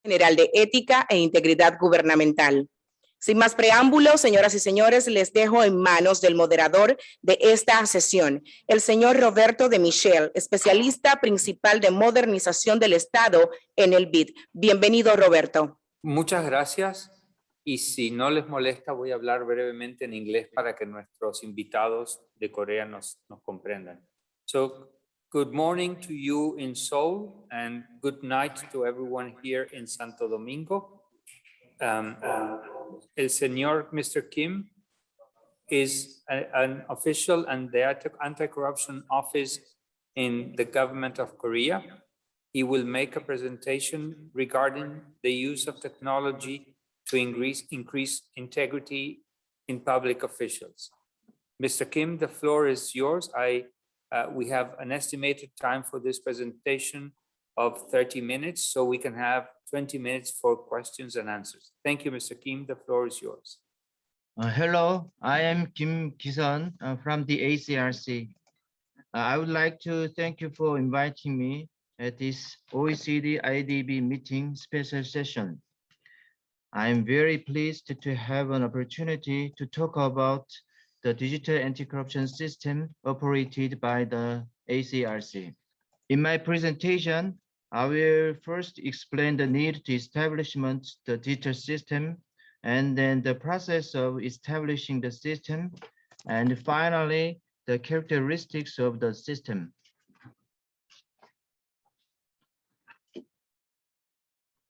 General de Ética e Integridad Gubernamental. Sin más preámbulos, señoras y señores, les dejo en manos del moderador de esta sesión, el señor Roberto de Michele, especialista principal de modernización del Estado en el BID. Bienvenido, Roberto. Muchas gracias. Y si no les molesta, voy a hablar brevemente en inglés para que nuestros invitados de Corea nos comprendan. So, good morning to you in Seoul and good night to everyone here in Santo Domingo. El señor Mr. Kim is an official in the Anti-Corruption Office in the government of Korea. He will make a presentation regarding the use of technology to increase integrity in public officials. Mr. Kim, the floor is yours. We have an estimated time for this presentation of 30 minutes, so we can have 20 minutes for questions and answers. Thank you, Mr. Kim. The floor is yours. Hello, I am Kim Ki-sun from the ACRC. I would like to thank you for inviting me at this OECD IDB meeting special session. I am very pleased to have an opportunity to talk about the digital anti-corruption system operated by the ACRC. In my presentation, I will first explain the need to establishment the digital system, and then the process of establishing the system, and finally, the characteristics of the system.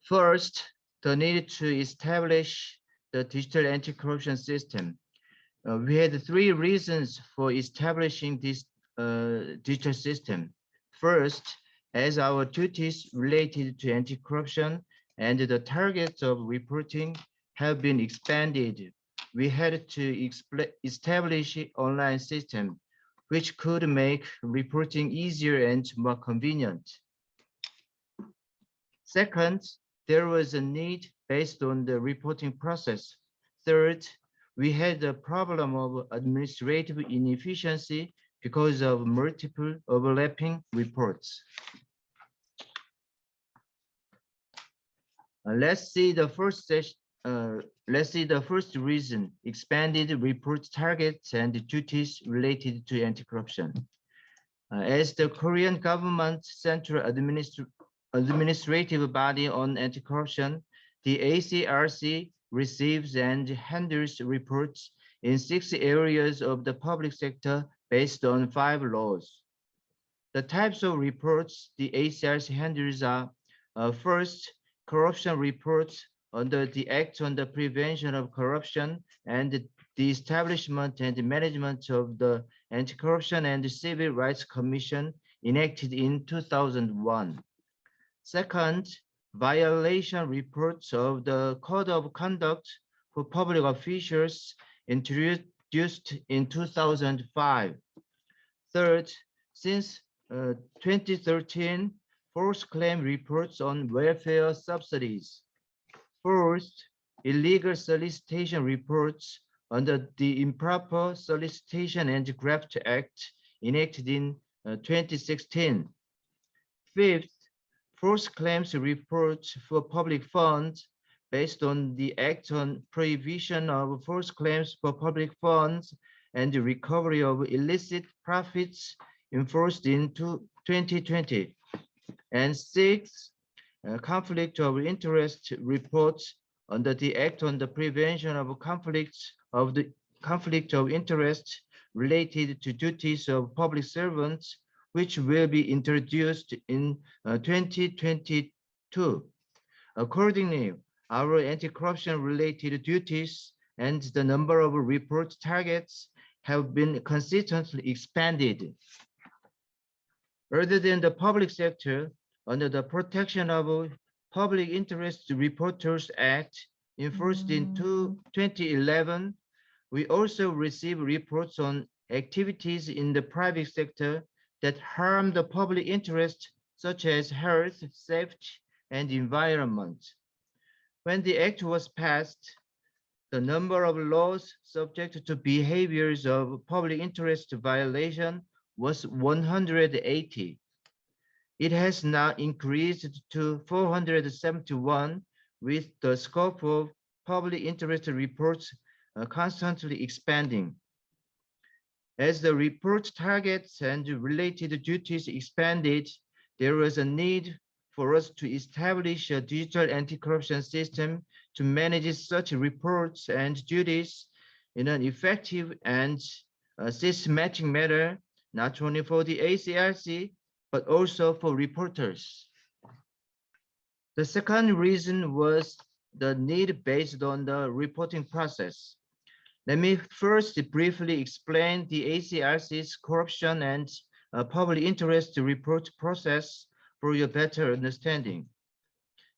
First, the need to establish the digital anti-corruption system. We had three reasons for establishing this digital system. First, as our duties related to anti-corruption and the targets of reporting have been expanded, we had to establish an online system which could make reporting easier and more convenient. Second, there was a need based on the reporting process. Third, we had the problem of administrative inefficiency because of multiple overlapping reports. Let's see the first reason: expanded report targets and duties related to anti-corruption. As the Korean government central administrative body on anti-corruption, the ACRC receives and handles reports in 6 areas of the public sector based on 5 laws. The types of reports the ACRC handles are first, corruption reports under the Act on the Prevention of Corruption and the establishment and management of the Anti-Corruption and Civil Rights Commission enacted in 2001. Second, violation reports of the Code of Conduct for Public Officials introduced in 2005. Third, since 2013, false claim reports on welfare subsidies. Fourth, illegal solicitation reports under the Improper Solicitation and Graft Act enacted in 2016. Fifth, false claims reports for public funds based on the Act on Prohibition of False Claims for Public Funds and the Recovery of Illicit Profits enforced in 2020. And sixth, conflict of interest reports under the Act on the Prevention of conflict of interest related to duties of public servants, which will be introduced in 2022. Accordingly, our anti-corruption related duties and the number of report targets have been consistently expanded. Other than the public sector, under the Protection of Public Interest Reporters Act, enforced in 2011, we also receive reports on activities in the private sector that harm the public interest, such as health, safety, and environment. When the act was passed, the number of laws subject to behaviors of public interest violation was 180. It has now increased to 471 with the scope of public interest reports constantly expanding. As the report targets and related duties expanded, there was a need for us to establish a digital anti-corruption system to manage such reports and duties in an effective and systematic manner, not only for the ACRC, but also for reporters. The second reason was the need based on the reporting process. Let me first briefly explain the ACRC's corruption and public interest report process for your better understanding.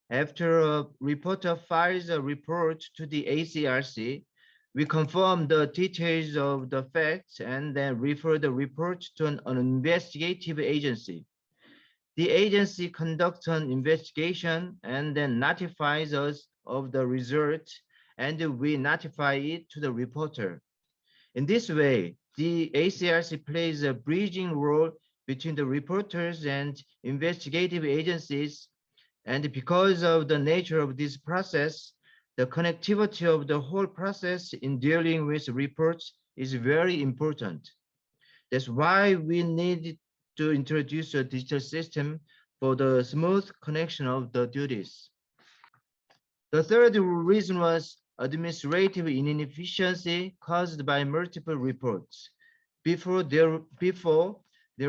After a reporter files a report to the ACRC, we confirm the details of the facts and then refer the report to an investigative agency. The agency conducts an investigation and then notifies us of the result, and we notify it to the reporter. In this way, the ACRC plays a bridging role between the reporters and investigative agencies, and because of the nature of this process, the connectivity of the whole process in dealing with reports is very important. That's why we need to introduce a digital system for the smooth connection of the duties. The third reason was administrative inefficiency caused by multiple reports. Before there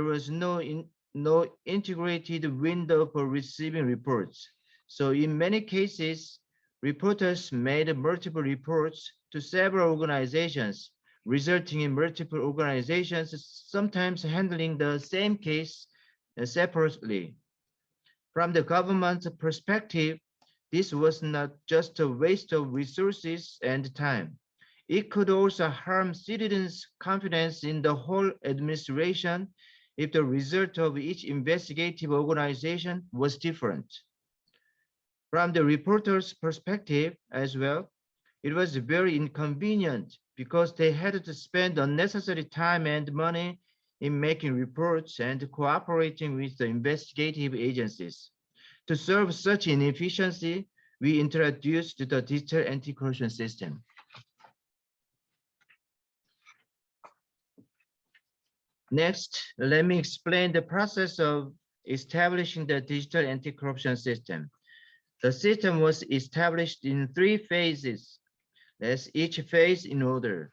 was no integrated window for receiving reports. So in many cases, reporters made multiple reports to several organizations, resulting in multiple organizations sometimes handling the same case separately. From the government's perspective, this was not just a waste of resources and time. It could also harm citizens' confidence in the whole administration if the result of each investigative organization was different. From the reporter's perspective as well, it was very inconvenient because they had to spend unnecessary time and money in making reports and cooperating with the investigative agencies. To serve such inefficiency, we introduced the digital anti-corruption system. Next, let me explain the process of establishing the digital anti-corruption system. The system was established in 3 phases. Let's each phase in order.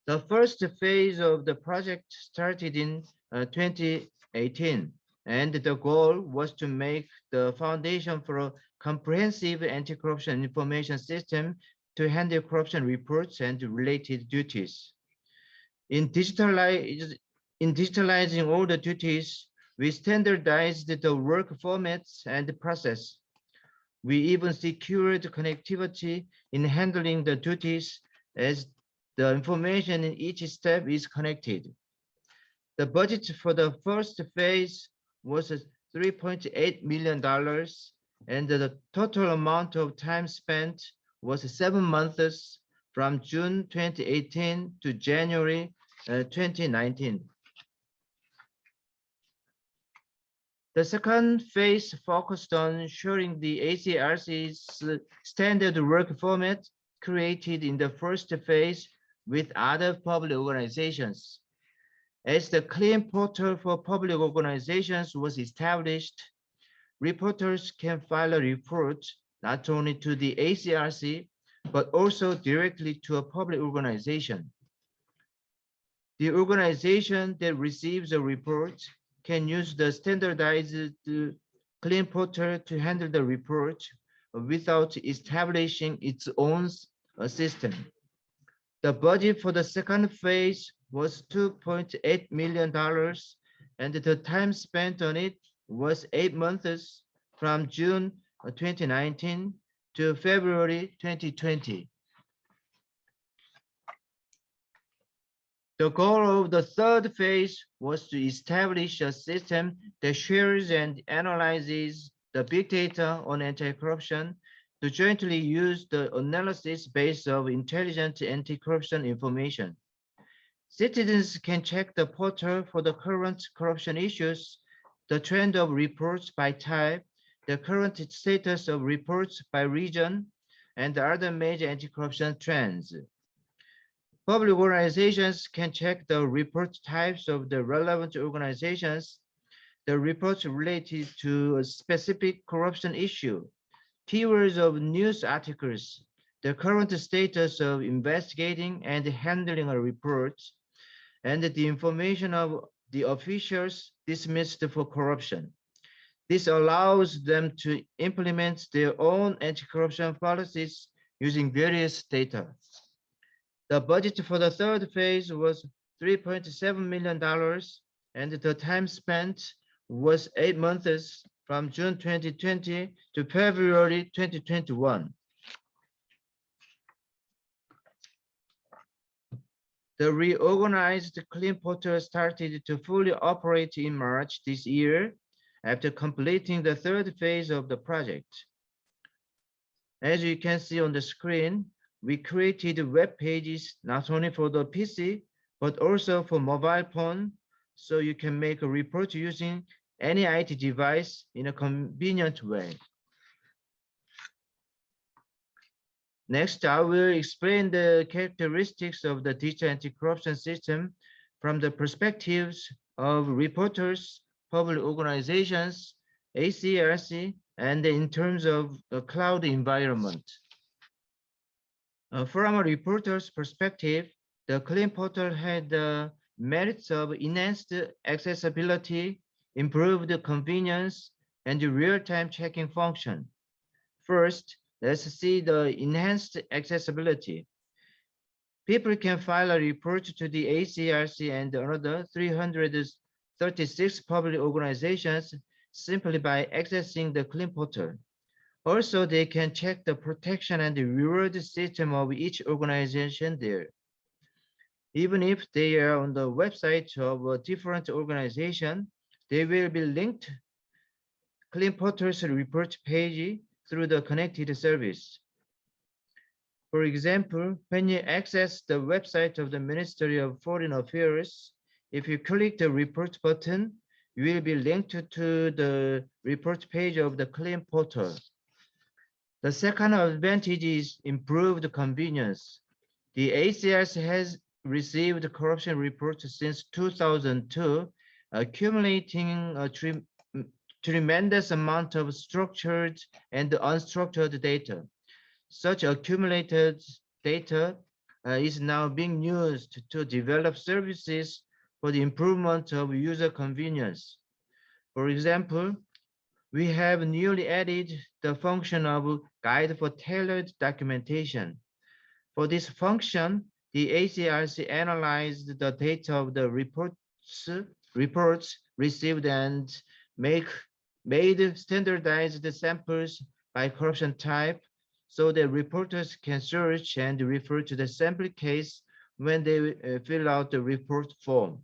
The first phase of the project started in 2018, and the goal was to make the foundation for a comprehensive anti-corruption information system to handle corruption reports and related duties. In digitalizing all the duties, we standardized the work formats and the process. We even secured connectivity in handling the duties as the information in each step is connected. The budget for the first phase was $3.8 million, and the total amount of time spent was 7 months from June 2018 to January 2019. The second phase focused on ensuring the ACRC's standard work format created in the first phase with other public organizations. As the clean portal for public organizations was established, reporters can file a report not only to the ACRC, but also directly to a public organization. The organization that receives a report can use the standardized clean portal to handle the report without establishing its own system. The budget for the second phase was $2.8 million, and the time spent on it was 8 months from June 2019 to February 2020. The goal of the third phase was to establish a system that shares and analyzes the big data on anti-corruption to jointly use the analysis base of intelligent anti-corruption information. Citizens can check the portal for the current corruption issues, the trend of reports by type, the current status of reports by region, and other major anti-corruption trends. Public organizations can check the report types of the relevant organizations, the reports related to a specific corruption issue, keywords of news articles, the current status of investigating and handling a report, and the information of the officials dismissed for corruption. This allows them to implement their own anti-corruption policies using various data. The budget for the third phase was $3.7 million, and the time spent was 8 months from June 2020 to February 2021. The reorganized Clean Portal started to fully operate in March this year after completing the third phase of the project. As you can see on the screen, we created web pages not only for the PC, but also for mobile phone, so you can make a report using any IT device in a convenient way. Next, I will explain the characteristics of the digital anti-corruption system from the perspectives of reporters, public organizations, ACRC, and in terms of the cloud environment. From a reporter's perspective, the Clean Portal had the merits of enhanced accessibility, improved convenience, and real-time checking function. First, let's see the enhanced accessibility. People can file a report to the ACRC and another 336 public organizations simply by accessing the Clean Portal. Also, they can check the protection and the reward system of each organization there. Even if they are on the website of a different organization, they will be linked Clean Portal's report page through the connected service. For example, when you access the website of the Ministry of Foreign Affairs, if you click the report button, you will be linked to the report page of the Clean Portal. The second advantage is improved convenience. The ACRC has received corruption reports since 2002, accumulating a tremendous amount of structured and unstructured data. Such accumulated data is now being used to develop services for the improvement of user convenience. For example, we have newly added the function of guide for tailored documentation. For this function, the ACRC analyzed the data of the reports received and made standardized samples by corruption type, so that reporters can search and refer to the sample case when they fill out the report form.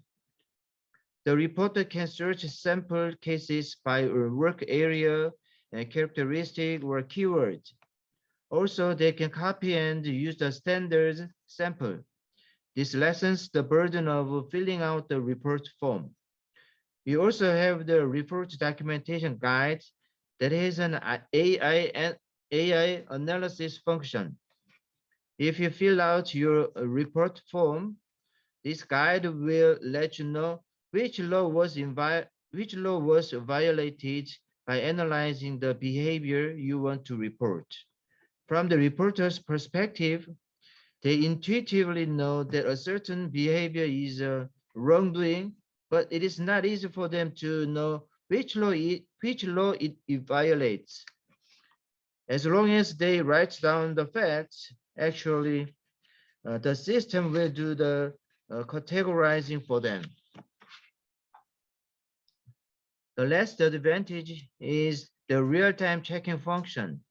The reporter can search sample cases by work area and characteristic or keyword. Also, they can copy and use the standard sample. This lessens the burden of filling out the report form. We also have the report documentation guide that has an AI analysis function. If you fill out your report form, this guide will let you know which law was violated by analyzing the behavior you want to report. From the reporter's perspective, they intuitively know that a certain behavior is wrongdoing, but it is not easy for them to know which law it violates. As long as they write down the facts, actually, the system will do the categorizing for them. The last advantage is the real-time checking function.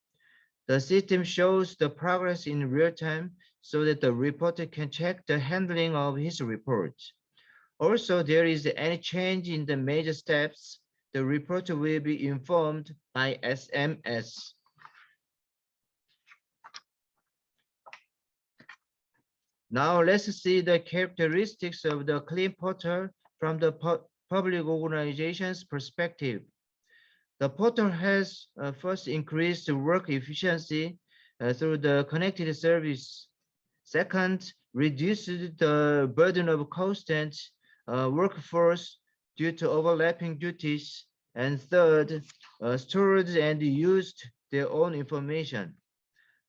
The system shows the progress in real time so that the reporter can check the handling of his report. Also, there is any change in the major steps, the reporter will be informed by SMS. Now let's see the characteristics of the Clean Portal from the public organization's perspective. The portal has first increased work efficiency through the connected service. Second, reduced the burden of constant workforce due to overlapping duties. And third, stored and used their own information.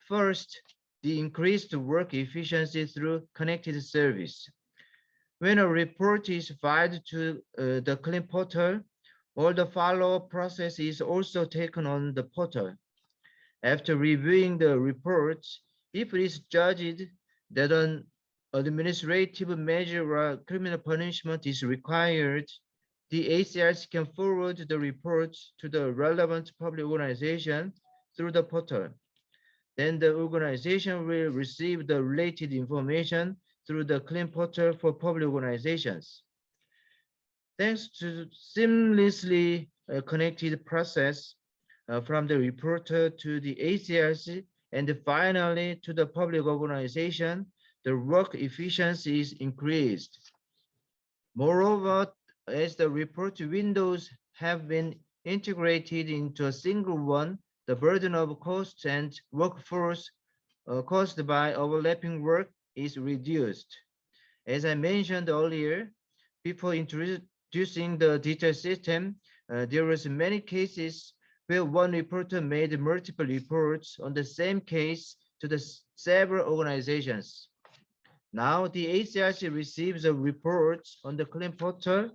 First, the increased work efficiency through connected service. When a report is filed to the claim portal, all the follow-up process is also taken on the portal. After reviewing the report, if it is judged that an administrative measure or criminal punishment is required, the ACRC can forward the report to the relevant public organization through the portal. Then the organization will receive the related information through the claim portal for public organizations. Thanks to seamlessly connected process from the reporter to the ACRC and finally to the public organization, the work efficiency is increased. Moreover, as the report windows have been integrated into a single one, the burden of cost and workforce caused by overlapping work is reduced. As I mentioned earlier, before introducing the digital system, there was many cases where one reporter made multiple reports on the same case to the several organizations. Now the ACRC receives a report on the claim portal,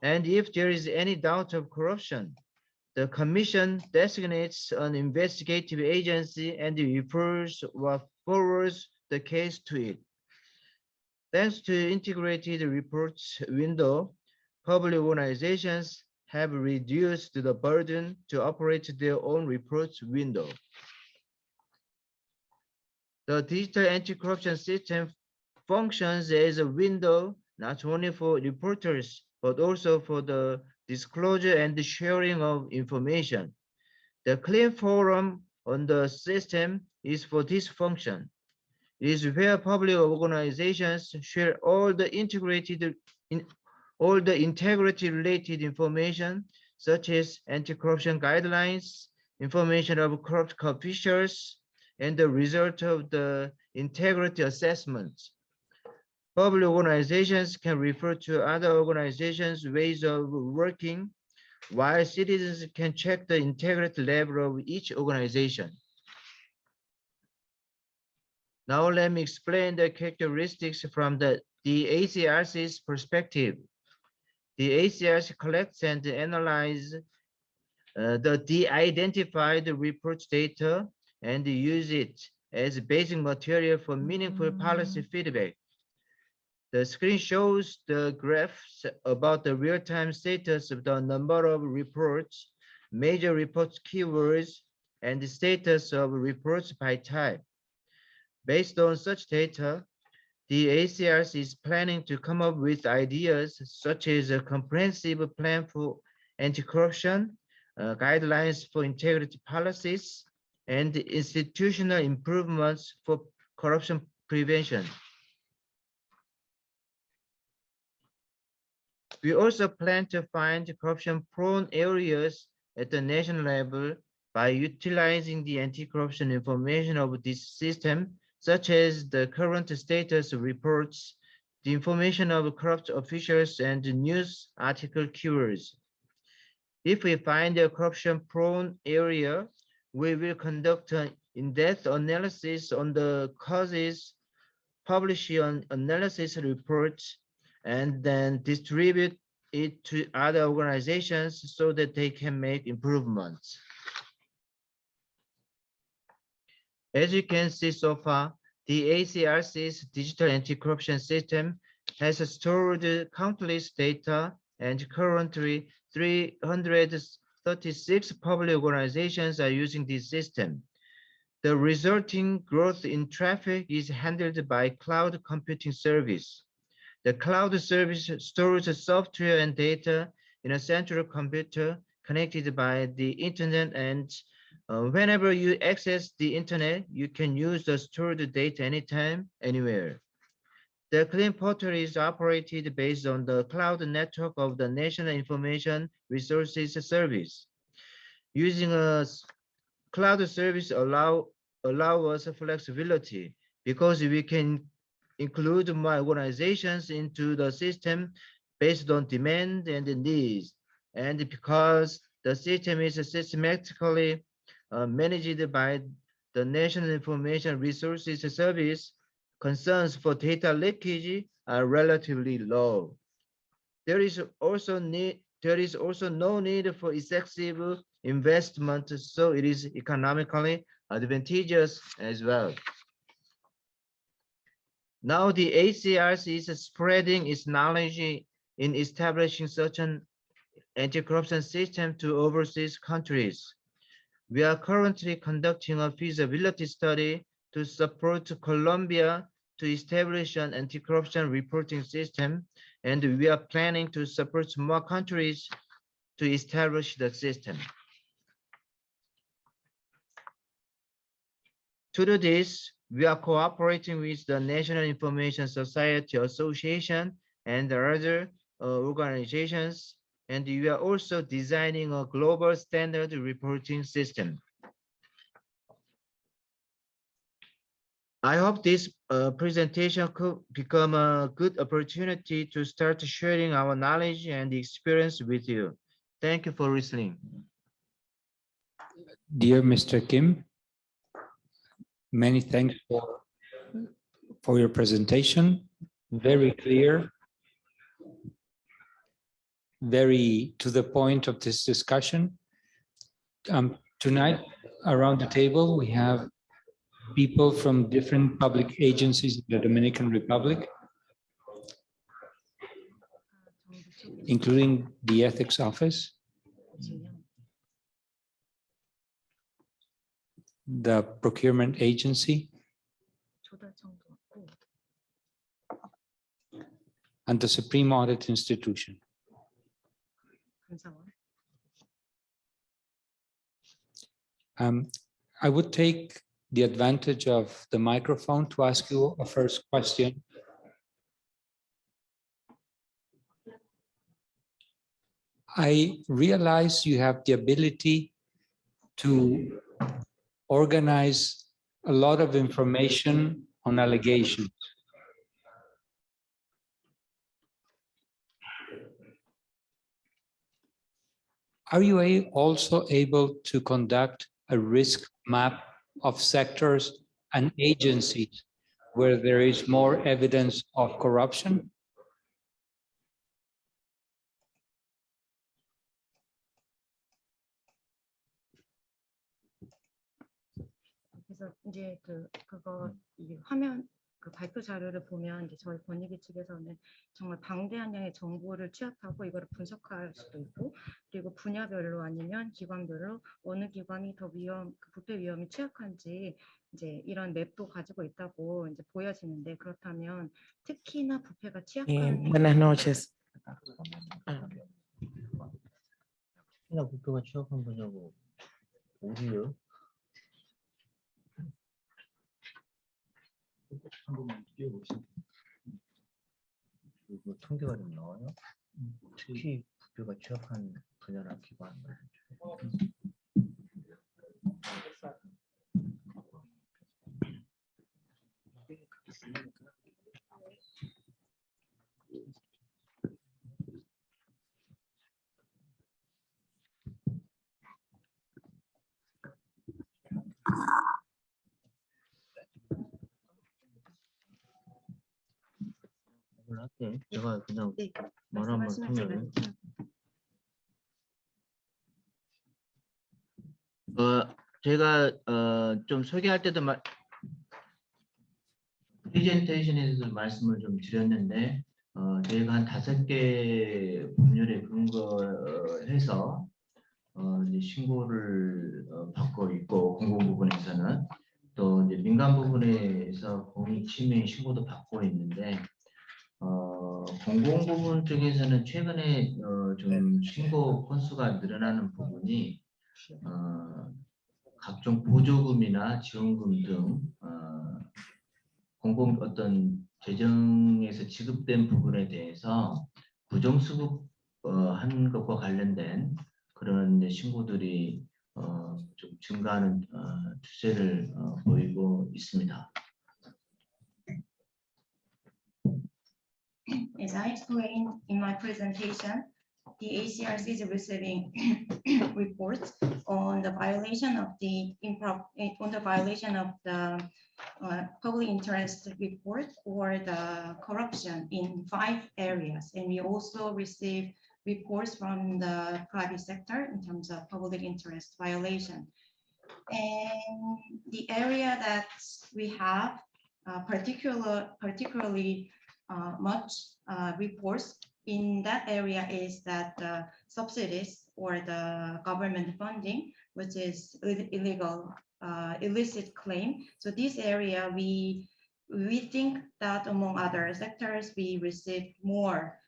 and if there is any doubt of corruption, the Commission designates an investigative agency and refers or forwards the case to it. Thanks to integrated reports window, public organizations have reduced the burden to operate their own reports window. The digital anti-corruption system functions as a window not only for reporters, but also for the disclosure and the sharing of information. The claim forum on the system is for this function. It is where public organizations share all the integrity-related information, such as anti-corruption guidelines, information of corrupt officials, and the result of the integrity assessment. Public organizations can refer to other organizations' ways of working, while citizens can check the integrity level of each organization. Now let me explain the characteristics from the ACRC's perspective. The ACRC collects and analyzes the de-identified report data and use it as basic material for meaningful policy feedback. The screen shows the graphs about the real-time status of the number of reports, major report keywords, and the status of reports by type. Based on such data, the ACRC is planning to come up with ideas such as a comprehensive plan for anti-corruption, guidelines for integrity policies, and institutional improvements for corruption prevention. We also plan to find corruption-prone areas at the national level by utilizing the anti-corruption information of this system, such as the current status reports, the information of corrupt officials, and the news article keywords. If we find a corruption-prone area, we will conduct an in-depth analysis on the causes, publish an analysis report, and then distribute it to other organizations so that they can make improvements. As you can see so far, the ACRC's digital anti-corruption system has stored countless data, and currently 336 public organizations are using this system. The resulting growth in traffic is handled by cloud computing service. The cloud service stores software and data in a central computer connected by the internet, and whenever you access the internet, you can use the stored data anytime, anywhere. The claim portal is operated based on the cloud network of the National Information Resources Service. Using a cloud service allow us flexibility because we can include more organizations into the system based on demand and needs, and because the system is systematically managed by the National Information Resources Service, concerns for data leakage are relatively low. There is also no need for excessive investment, so it is economically advantageous as well. Now the ACRC is spreading its knowledge in establishing such an anti-corruption system to overseas countries. We are currently conducting a feasibility study to support Colombia to establish an anti-corruption reporting system, and we are planning to support more countries to establish the system. To do this, we are cooperating with the National Information Society Association and other organizations, and we are also designing a global standard reporting system. I hope this presentation could become a good opportunity to start sharing our knowledge and experience with you. Thank you for listening. Dear Mr. Kim, many thanks for your presentation. Very clear, very to the point of this discussion. Tonight, around the table, we have people from different public agencies in the Dominican Republic, including the Ethics Office, the Procurement Agency, and the Supreme Audit Institution. I would take the advantage of the microphone to ask you a first question. I realize you have the ability to organize a lot of information on allegations. Are you also able to conduct a risk map of sectors and agencies where there is more evidence of corruption? 그래서 이제 그거 이 화면 그 발표 자료를 보면 이제 저희 권익위 측에서는 정말 방대한 양의 정보를 취합하고 이거를 분석할 수도 있고, 그리고 분야별로 아니면 기관별로 어느 기관이 더 부패 위험이 취약한지 이제 이런 맵도 가지고 있다고 이제 보여지는데, 그렇다면 특히나 부패가 취약한 Buenas noches. 특히나 부패가 취약한 분야고 어디요? 한 번만 띄워보시죠. 이거 통계가 좀 나와요? 특히 부패가 취약한 분야나 기관. 할게. 제가 그냥 네, 말하면 말씀하시면 제가 좀 소개할 때도 프레젠테이션에서 말씀을 좀 드렸는데 저희가 한 5개 법률에 근거해서 이제 신고를 받고 있고, 공공 부분에서는 또 이제 민간 부분에서 공익 침해 신고도 받고 있는데, 공공 부분 쪽에서는 최근에 좀 신고 건수가 늘어나는 부분이 각종 보조금이나 지원금 등 공공 어떤 재정에서 지급된 부분에 대해서 부정수급 한 것과 관련된 그런 신고들이 좀 증가하는 추세를 보이고 있습니다. As I explained in my presentation, the ACRC is receiving reports on the violation of the public interest report or the corruption in 5 areas, and we also receive reports from the private sector in terms of public interest violation. And the area that we have particularly much reports in that area is that the subsidies or the government funding, which is illegal, illicit claim. So this area, we think that among other sectors, we receive more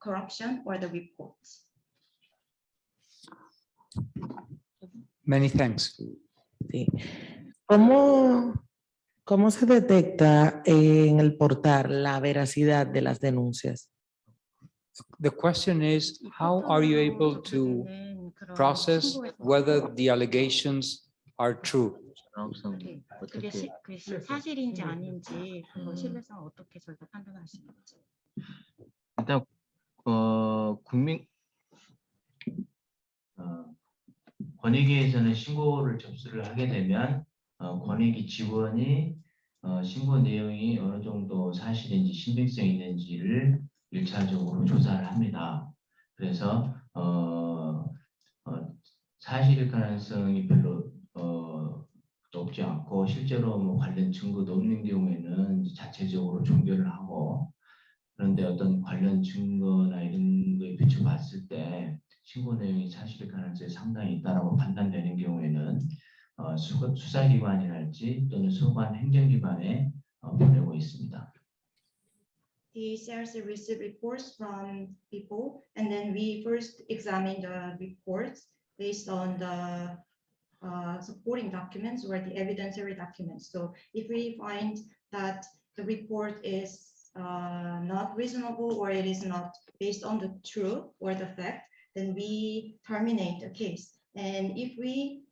corruption or the reports. Many thanks. Sí. ¿Cómo se detecta en el portal la veracidad de las denuncias? The question is, how are you able to process whether the allegations are true? 그게 사실인지 아닌지 그 신뢰성 어떻게 저희가 판단하시는지. 일단 권익위에서는 신고를 접수를 하게 되면 권익위 직원이 신고 내용이 어느 정도 사실인지 신빙성이 있는지를 1차적으로 조사를 합니다. 그래서 사실일 가능성이 별로 높지 않고 실제로 뭐 관련 증거도 없는 경우에는 자체적으로 종결을 하고, 그런데 어떤 관련 증거나 이런 거에 비춰봤을 때 신고 내용이 사실일 가능성이 상당히 있다라고 판단되는 경우에는 수사기관이랄지 또는 소관 행정기관에 보내고 있습니다. The CRC received reports from people, and then we first examine the reports based on the supporting documents or the evidentiary documents. So if we find that the report is not reasonable or it is not based on the truth or the fact, then we terminate the case. And if we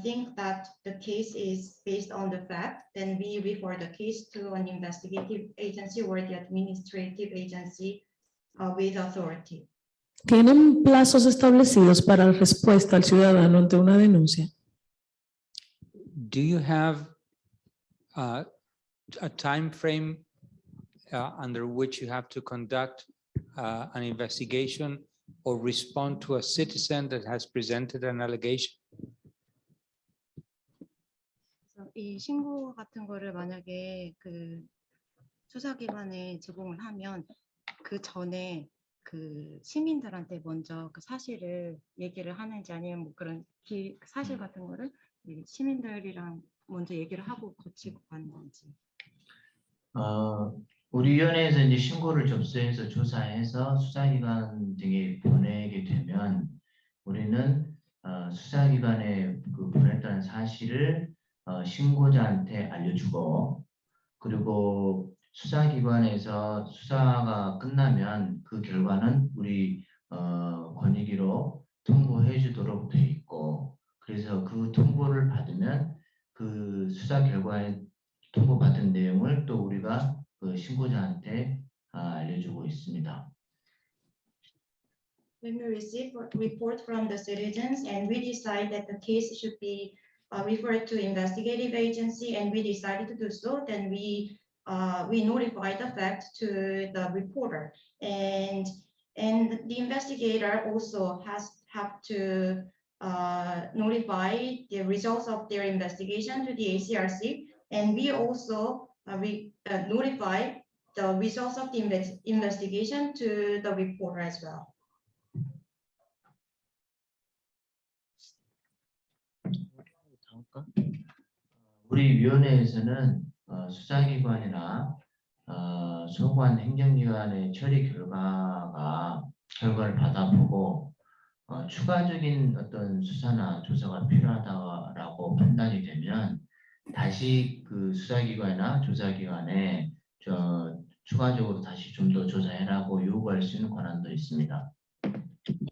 think that the case is based on the fact, then we refer the case to an investigative agency or the administrative agency with authority. ¿Tienen plazos establecidos para la respuesta al ciudadano ante una denuncia? Do you have a time frame under which you have to conduct an investigation or respond to a citizen that has presented an allegation? 이 신고 같은 거를 만약에 그 수사기관에 제공을 하면 그 전에 그 시민들한테 먼저 그 사실을 얘기를 하는지, 아니면 뭐 그런 사실 같은 거를 시민들이랑 먼저 얘기를 하고 거치고 가는 건지. 우리 위원회에서 이제 신고를 접수해서 조사해서 수사기관 등에 보내게 되면 우리는 수사기관에 그 보냈다는 사실을 신고자한테 알려주고, 그리고 수사기관에서 수사가 끝나면 그 결과는 우리 권익위로 통보해 주도록 돼 있고, 그래서 그 통보를 받으면 그 수사 결과에 통보받은 내용을 또 우리가 그 신고자한테 알려주고 있습니다. When we receive a report from the citizens and we decide that the case should be referred to investigative agency and we decided to do so, then we notify the fact to the reporter, and the investigator also have to notify the results of their investigation to the ACRC, and we also notify the results of the investigation to the reporter as well. 우리 위원회에서는 수사기관이나 소관 행정기관의 처리 결과를 받아보고 추가적인 어떤 수사나 조사가 필요하다라고 판단이 되면 다시 그 수사기관이나 조사기관에 추가적으로 다시 좀 더 조사해라고 요구할 수 있는 권한도 있습니다.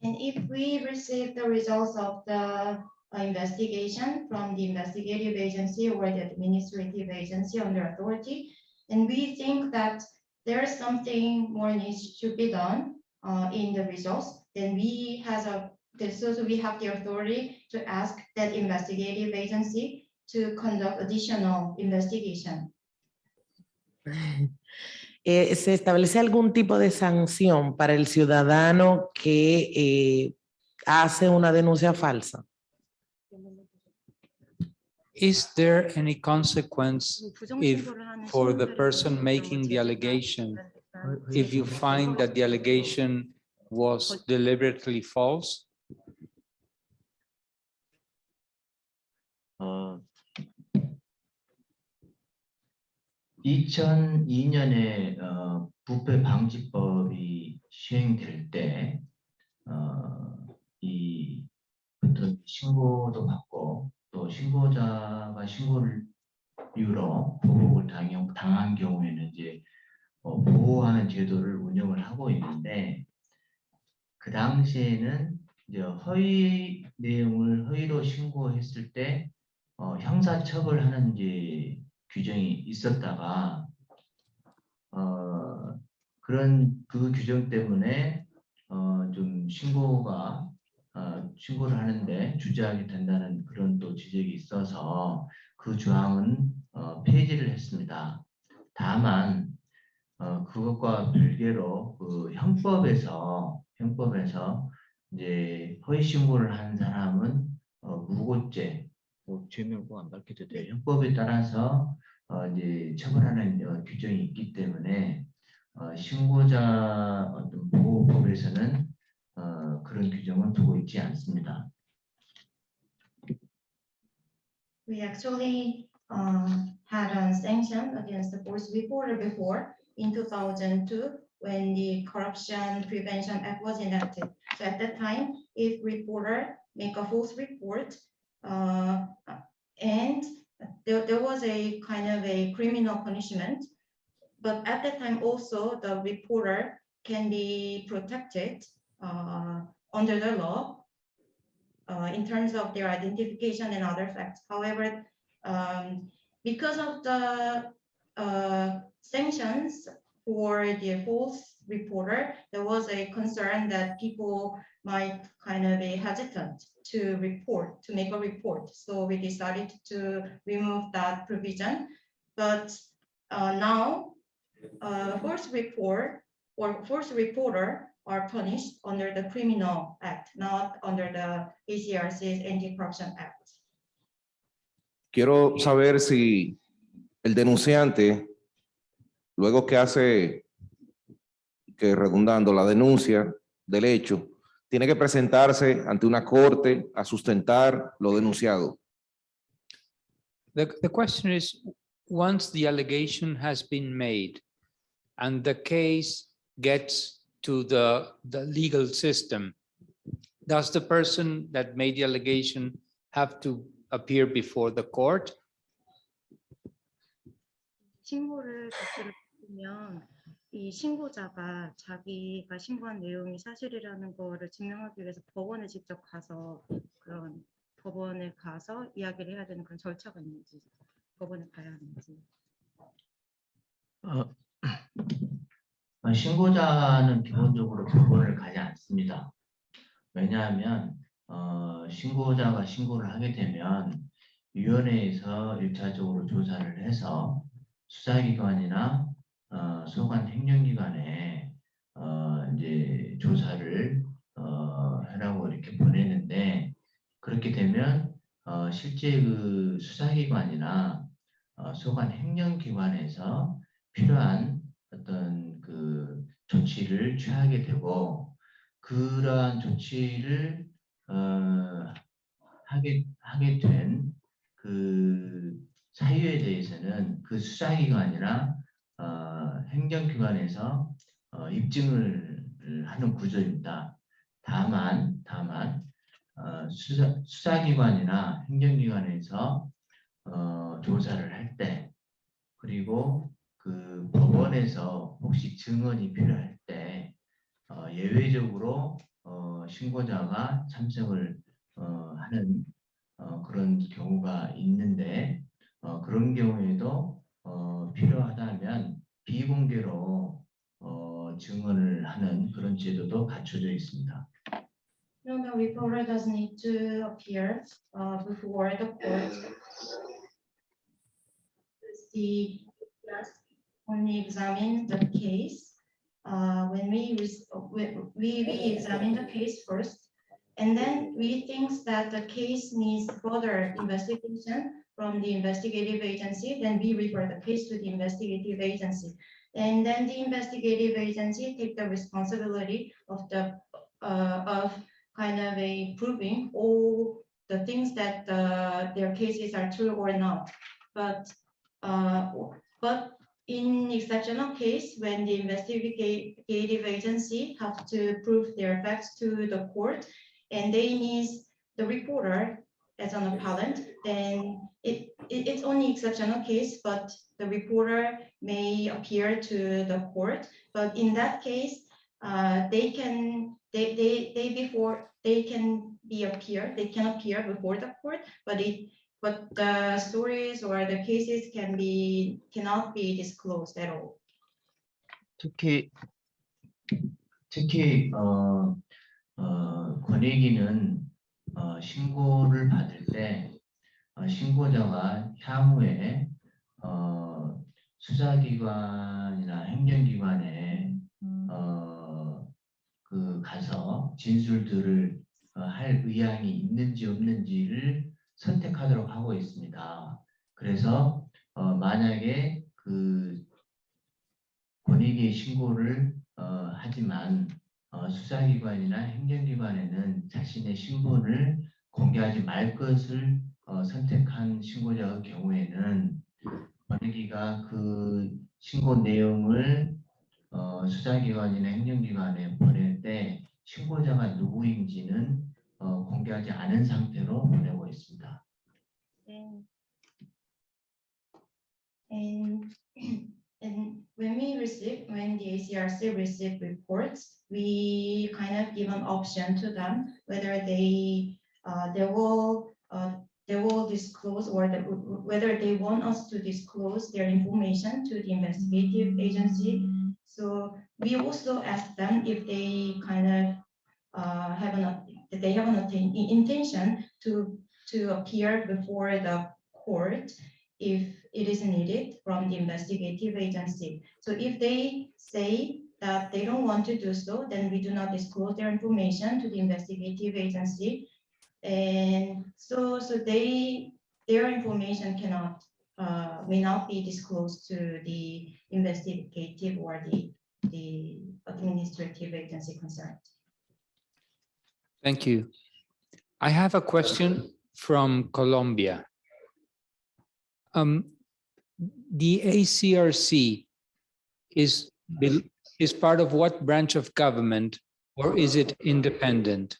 And if we receive the results of the investigation from the investigative agency or the administrative agency under authority. And we think that there is something more needs to be done in the results. Then we have the authority to ask that investigative agency to conduct additional investigation. ¿Se establece algún tipo de sanción para el ciudadano que hace una denuncia falsa? Is there any consequence if for the person making the allegation, if you find that the allegation was deliberately false? 2002년에 부패 방지법이 시행될 때 이 어떤 신고도 받고 또 신고자가 신고를 이유로 보복을 당한 경우에는 이제 보호하는 제도를 운영을 하고 있는데 그 당시에는 이제 허위 내용을 허위로 신고했을 때 형사처벌하는 이제 규정이 있었다가 그런 그 규정 때문에 좀 신고를 하는데 주저하게 된다는 그런 또 지적이 있어서 그 조항은 폐지를 했습니다. 다만 그것과 별개로 그 형법에서 이제 허위 신고를 한 사람은 무고죄, 죄명을 꼭 안 밝혀도 돼요. 형법에 따라서 이제 처벌하는 규정이 있기 때문에 신고자 어떤 보호법에서는 그런 규정은 두고 있지 않습니다. We actually had a sanction against the false reporter before in 2002 when the Corruption Prevention Act was enacted. So at that time, if reporter make a false report and there was a kind of a criminal punishment, but at that time also the reporter can be protected under the law in terms of their identification and other facts. However, because of the sanctions for the false reporter, there was a concern that people might kind of be hesitant to make a report. So we decided to remove that provision. But now, false report or false reporter are punished under the Criminal Act, not under the ACRC's Anti-Corruption Act. Quiero saber si el denunciante, luego que hace, redundando, la denuncia del hecho, tiene que presentarse ante una corte a sustentar lo denunciado. The question is, once the allegation has been made and the case gets to the legal system, does the person that made the allegation have to appear before the court? 신고를 받으면 이 신고자가 자기가 신고한 내용이 사실이라는 거를 증명하기 위해서 법원에 직접 가서 그런 법원에 가서 이야기를 해야 되는 그런 절차가 있는지, 법원에 가야 하는지. 신고자는 기본적으로 법원을 가지 않습니다. 왜냐하면 신고자가 신고를 하게 되면 위원회에서 1차적으로 조사를 해서 수사기관이나 소관 행정기관에 이제 조사를 하라고 이렇게 보내는데, 그렇게 되면 실제 그 수사기관이나 소관 행정기관에서 필요한 어떤 그 조치를 취하게 되고, 그러한 조치를 하게 된 그 사유에 대해서는 그 수사기관이나 행정기관에서 입증을 하는 구조입니다. 다만 수사기관이나 행정기관에서 조사를 할 때, 그리고 그 법원에서 혹시 증언이 필요할 때 예외적으로 신고자가 참석을 하는 그런 경우가 있는데 그런 경우에도 필요하다면 비공개로 증언을 하는 그런 제도도 갖춰져 있습니다. No, the reporter does need to appear before the court. The only examine the case. When we examine the case first, and then we think that the case needs further investigation from the investigative agency, then we refer the case to the investigative agency. And then the investigative agency take the responsibility of the of kind of a proving all the things that their cases are true or not. But in exceptional case, when the investigative agency have to prove their facts to the court, and they need the reporter as an appellant, then it's only exceptional case, but the reporter may appear to the court. But in that case, they can appear before the court, but the stories or the cases cannot be disclosed at all. 특히 권익위는 신고를 받을 때 신고자가 향후에 수사기관이나 행정기관에 가서 진술들을 할 의향이 있는지 없는지를 선택하도록 하고 있습니다. 그래서 만약에 그 권익위 신고를 하지만 수사기관이나 행정기관에는 자신의 신분을 공개하지 말 것을 선택한 신고자의 경우에는 권익위가 그 신고 내용을 수사기관이나 행정기관에 보낼 때 신고자가 누구인지는 공개하지 않은 상태로 보내고 있습니다. And when the ACRC receive reports, we kind of give an option to them whether they will disclose or whether they want us to disclose their information to the investigative agency. So we also ask them if they kind of have an intention to appear before the court if it is needed from the investigative agency. So if they say that they don't want to do so, then we do not disclose their information to the investigative agency. And so their information may not be disclosed to the investigative or the administrative agency concerned. Thank you. I have a question from Colombia. The ACRC is part of what branch of government, or is it independent?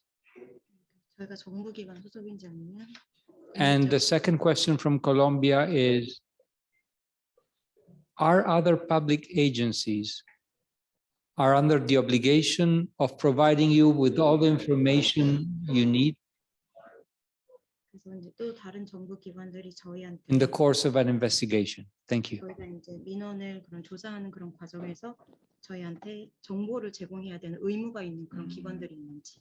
And the second question from Colombia is, are other public agencies are under the obligation of providing you with all the information you need in the course of an investigation? Thank you. 민원을 그런 조사하는 그런 과정에서 저희한테 정보를 제공해야 되는 의무가 있는 그런 기관들이 있는지.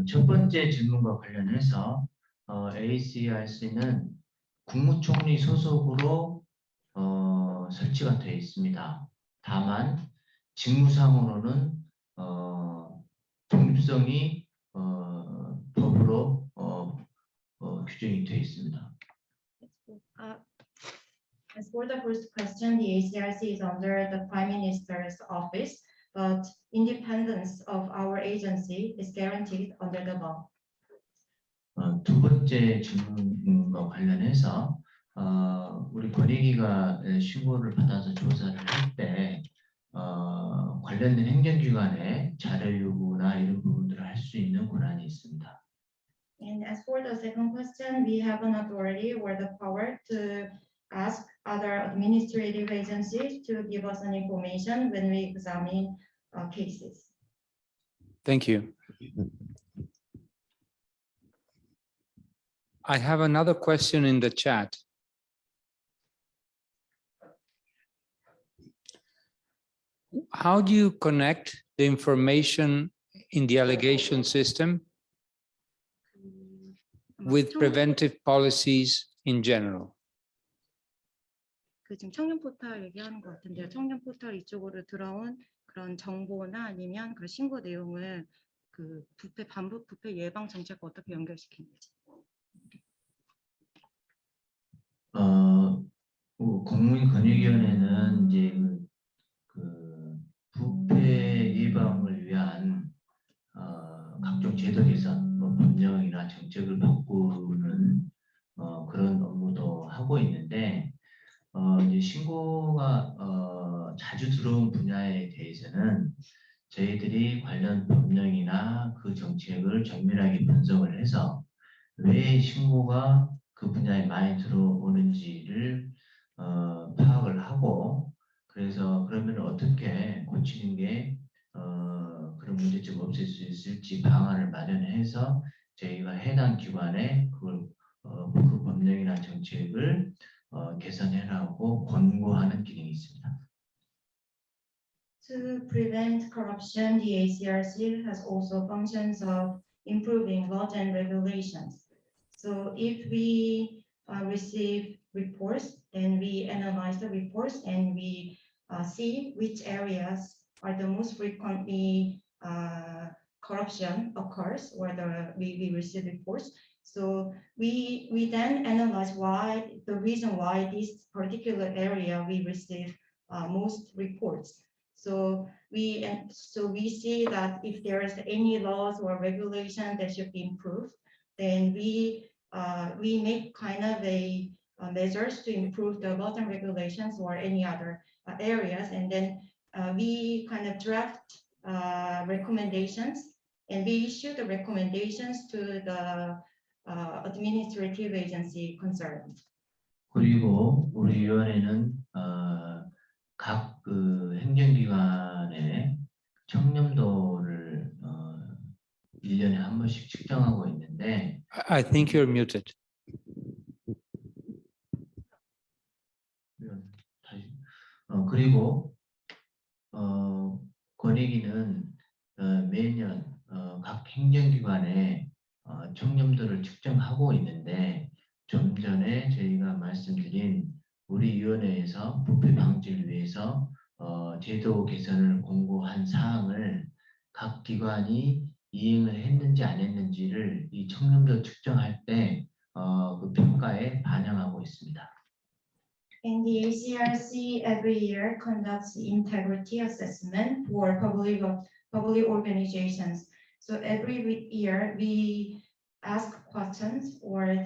첫 번째 질문과 관련해서 ACRC는 국무총리 소속으로 설치가 되어 있습니다. 다만 직무상으로는 독립성이 법으로 규정이 되어 있습니다. As for the first question, the ACRC is under the Prime Minister's office, but independence of our agency is guaranteed under the law. 두 번째 질문과 관련해서 우리 권익위가 신고를 받아서 조사를 할 때 관련된 행정기관에 자료 요구나 이런 부분들을 할 수 있는 권한이 있습니다. And as for the second question, we have an authority or the power to ask other administrative agencies to give us an information when we examine cases. Thank you. I have another question in the chat. How do you connect the information in the allegation system with preventive policies in general? 그 지금 청년 포털 얘기하는 것 같은데요. 청년 포털 이쪽으로 들어온 그런 정보나 아니면 그 신고 내용을 그 반복 부패 예방 정책과 어떻게 연결시키는지. 공무원권익위원회는 이제 그 부패 예방을 위한 각종 제도 개선, 법령이나 정책을 바꾸는 그런 업무도 하고 있는데 이제 신고가 자주 들어온 분야에 대해서는 저희들이 관련 법령이나 그 정책을 정밀하게 분석을 해서 왜 신고가 그 분야에 많이 들어오는지를 파악을 하고 그래서 그러면 어떻게 고치는 게 그런 문제점을 없앨 수 있을지 방안을 마련해서 저희가 해당 기관에 그 법령이나 정책을 개선해라고 권고하는 기능이 있습니다. To prevent corruption, the ACRC has also functions of improving laws and regulations. So if we receive reports, then we analyze the reports and we see which areas are the most frequently corruption occurs, whether we receive reports. So we then analyze the reason why this particular area we receive most reports. So we see that if there is any laws or regulation that should be improved, then we make kind of a measures to improve the laws and regulations or any other areas, and then we kind of draft recommendations, and we issue the recommendations to the administrative agency concerned. 그리고 우리 위원회는 각 행정기관의 청렴도를 1년에 한 번씩 측정하고 있는데 I think you're muted. 그리고 권익위는 매년 각 행정기관의 청렴도를 측정하고 있는데 좀 전에 저희가 말씀드린 우리 위원회에서 부패 방지를 위해서 제도 개선을 공고한 사항을 각 기관이 이행을 했는지 안 했는지를 이 청렴도 측정할 때 그 평가에 반영하고 있습니다. And the ACRC every year conducts the integrity assessment for public organizations. So every year we ask questions or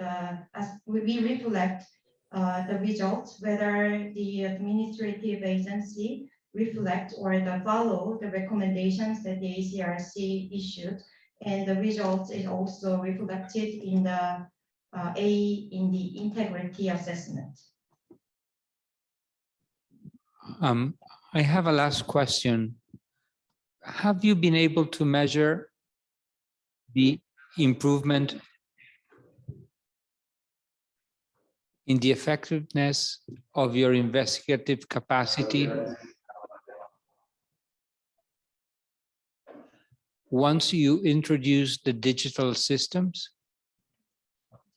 we reflect the results, whether the administrative agency reflect or follow the recommendations that the ACRC issued, and the results is also reflected in the integrity assessment. I have a last question. Have you been able to measure the improvement in the effectiveness of your investigative capacity once you introduce the digital systems?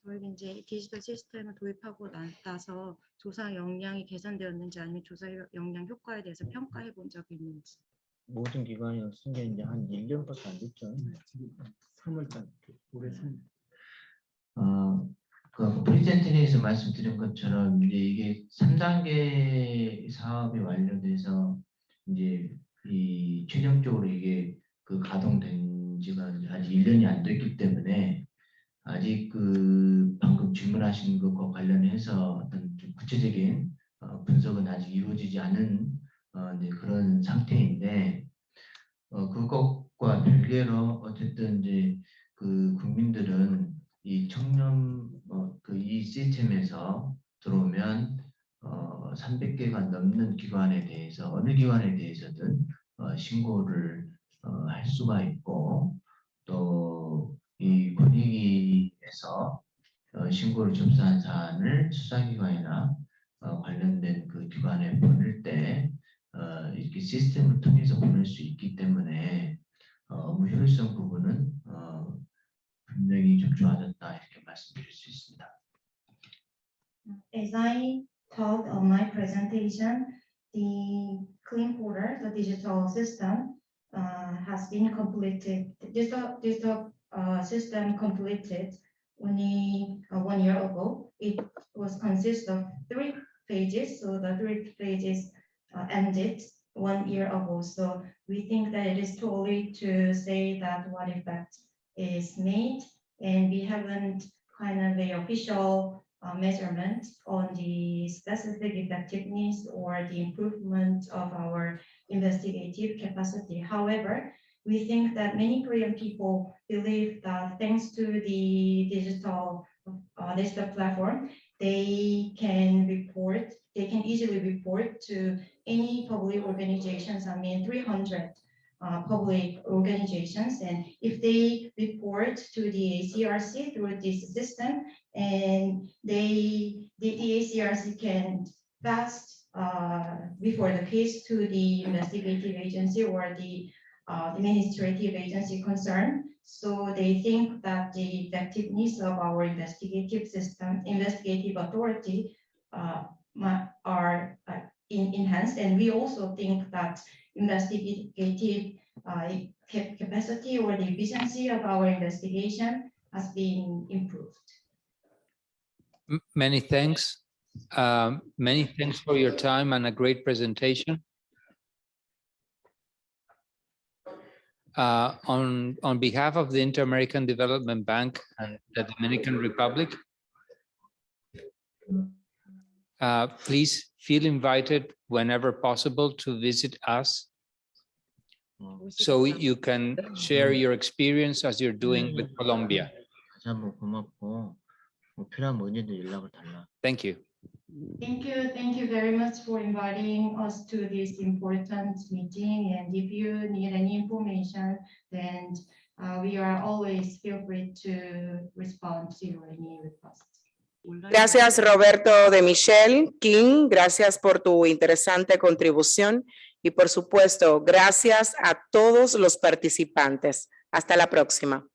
저희가 이제 디지털 시스템을 도입하고 나서 조사 역량이 개선되었는지 아니면 조사 역량 효과에 대해서 평가해 본 적이 있는지. 모든 기관이 쓴 게 이제 한 1년밖에 안 됐죠. 3월달 올해 3월. 그 프레젠테이션에서 말씀드린 것처럼 이제 이게 3단계 사업이 완료돼서 이제 이 최종적으로 이게 그 가동된 지가 아직 1년이 안 됐기 때문에 아직 그 방금 질문하신 것과 관련해서 어떤 좀 구체적인 분석은 아직 이루어지지 않은 이제 그런 상태인데 그것과 별개로 어쨌든 이제 그 국민들은 이 청렴 이 시스템에서 들어오면 300개가 넘는 기관에 대해서 어느 기관에 대해서든 신고를 할 수가 있고 또 이 권익위에서 신고를 접수한 사안을 수사기관이나 관련된 그 기관에 보낼 때 이렇게 시스템을 통해서 보낼 수 있기 때문에 업무 효율성 부분은 분명히 좀 좋아졌다 이렇게 말씀드릴 수 있습니다. As I talked on my presentation, the Clean Portal, the digital system, has been completed. This system completed only 1 year ago. It was consist of 3 phases, so the 3 phases ended 1 year ago. So we think that it is too early to say that what effect is made, and we haven't kind of the official measurement on the specific effectiveness or the improvement of our investigative capacity. However, we think that many Korean people believe that thanks to the digital platform, they can easily report to any public organizations. I mean, 300 public organizations, and if they report to the ACRC through this system, and the ACRC can fast before the case to the investigative agency or the administrative agency concerned. So they think that the effectiveness of our investigative authority are enhanced, and we also think that investigative capacity or the efficiency of our investigation has been improved. Many thanks. Many thanks for your time and a great presentation. On behalf of the Inter-American Development Bank and the Dominican Republic, please feel invited whenever possible to visit us so you can share your experience as you're doing with Colombia. Thank you. Thank you very much for inviting us to this important meeting. And if you need any information, then we are always feel free to respond to your any requests. Gracias, Roberto de Michele. King, gracias por tu interesante contribución y por supuesto, gracias a todos los participantes. Hasta la próxima.